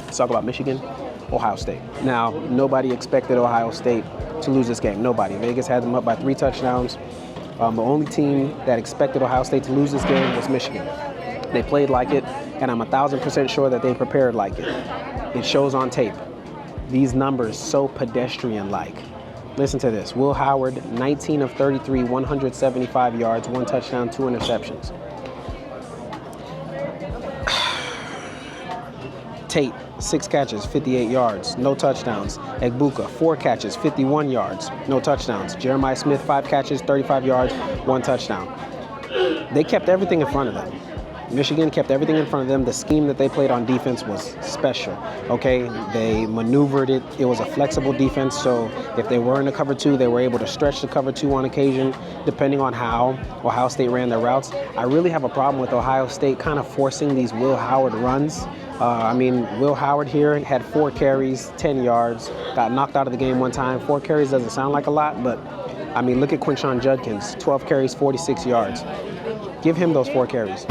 Let's talk about Michigan, Ohio State. Now, nobody expected Ohio State to lose this game. Nobody. Vegas had them up by 3 touchdowns. The only team that expected Ohio State to lose this game was Michigan. They played like it, and I'm 1,000% sure that they prepared like it. It shows on tape. These numbers so pedestrian-like. Listen to this. Will Howard, 19 of 33, 175 yards, 1 touchdown, 2 interceptions. Tate, 6 catches, 58 yards, no touchdowns. Egbuka, 4 catches, 51 yards, no touchdowns. Jeremiah Smith, 5 catches, 35 yards, 1 touchdown. They kept everything in front of them. Michigan kept everything in front of them. The scheme that they played on defense was special, okay? They maneuvered it. It was a flexible defense, so if they were in a cover 2, they were able to stretch the cover 2 on occasion, depending on how Ohio State ran their routes. I really have a problem with Ohio State kind of forcing these Will Howard runs. Will Howard here had 4 carries, 10 yards, got knocked out of the game one time. 4 carries doesn't sound like a lot, but, look at Quinshon Judkins, 12 carries, 46 yards. Give him those 4 carries.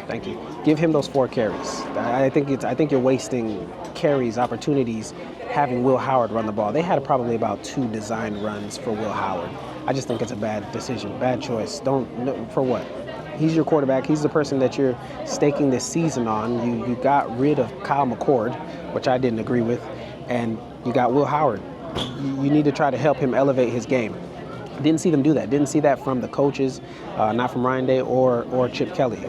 Thank you. Give him those 4 carries. I think you're wasting carries, opportunities, having Will Howard run the ball. They had probably about 2 designed runs for Will Howard. I just think it's a bad decision, bad choice. For what? He's your quarterback. He's the person that you're staking this season on. You got rid of Kyle McCord, which I didn't agree with, and you got Will Howard. You need to try to help him elevate his game. Didn't see them do that. Didn't see that from the coaches, not from Ryan Day or Chip Kelly.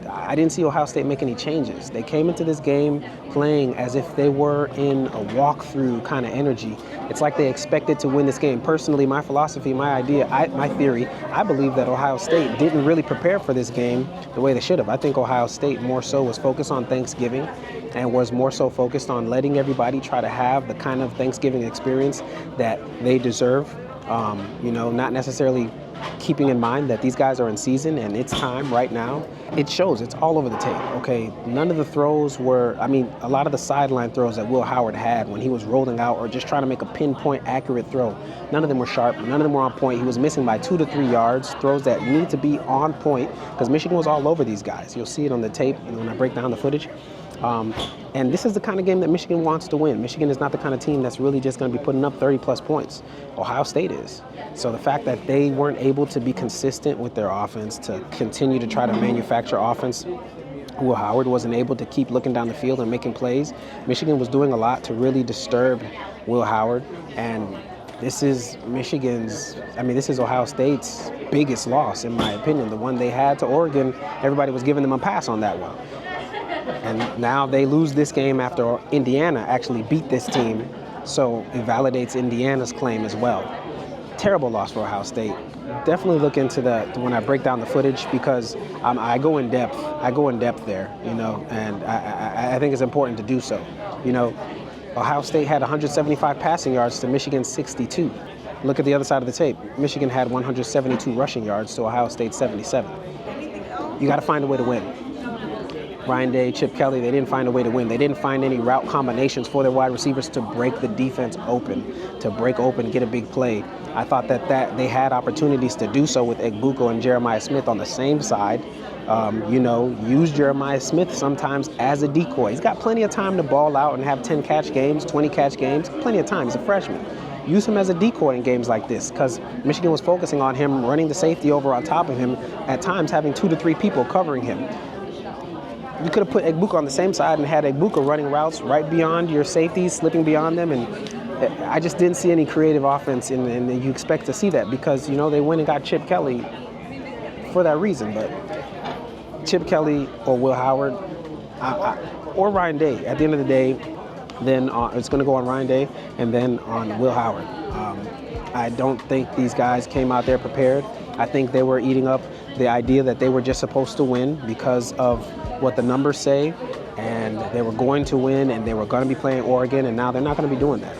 I didn't see Ohio State make any changes. They came into this game playing as if they were in a walkthrough kind of energy. It's like they expected to win this game. Personally, my philosophy, my idea, my theory, I believe that Ohio State didn't really prepare for this game the way they should have. I think Ohio State more so was focused on Thanksgiving and was more so focused on letting everybody try to have the kind of Thanksgiving experience that they deserve. Not necessarily keeping in mind that these guys are in season and it's time right now. It shows. It's all over the tape, okay? None of the throws were, a lot of the sideline throws that Will Howard had when he was rolling out or just trying to make a pinpoint accurate throw, none of them were sharp. None of them were on point. He was missing by 2 to 3 yards, throws that need to be on point because Michigan was all over these guys. You'll see it on the tape when I break down the footage. And this is the kind of game that Michigan wants to win. Michigan is not the kind of team that's really just going to be putting up 30-plus points. Ohio State is. So the fact that they weren't able to be consistent with their offense, to continue to try to manufacture offense, Will Howard wasn't able to keep looking down the field and making plays. Michigan was doing a lot to really disturb Will Howard. And this is this is Ohio State's biggest loss, in my opinion. The one they had to Oregon, everybody was giving them a pass on that one. And now they lose this game after Indiana actually beat this team, so it validates Indiana's claim as well. Terrible loss for Ohio State. Definitely look into when I break down the footage because I go in depth. I go in depth there, and I think it's important to do so. Ohio State had 175 passing yards to Michigan's 62. Look at the other side of the tape. Michigan had 172 rushing yards to Ohio State's 77. You got to find a way to win. Ryan Day, Chip Kelly, they didn't find a way to win. They didn't find any route combinations for their wide receivers to break the defense open, to break open, get a big play. I thought that they had opportunities to do so with Egbuka and Jeremiah Smith on the same side. Use Jeremiah Smith sometimes as a decoy. He's got plenty of time to ball out and have 10-catch games, 20-catch games, plenty of time. He's a freshman. Use him as a decoy in games like this because Michigan was focusing on him, running the safety over on top of him, at times having 2 to 3 people covering him. You could have put Egbuka on the same side and had Egbuka running routes right beyond your safeties, slipping beyond them, and I just didn't see any creative offense, and you expect to see that because, they went and got Chip Kelly for that reason, but Chip Kelly or Will Howard or Ryan Day, at the end of the day, then it's going to go on Ryan Day and then on Will Howard. I don't think these guys came out there prepared. I think they were eating up the idea that they were just supposed to win because of what the numbers say, and they were going to win, and they were going to be playing Oregon, and now they're not going to be doing that.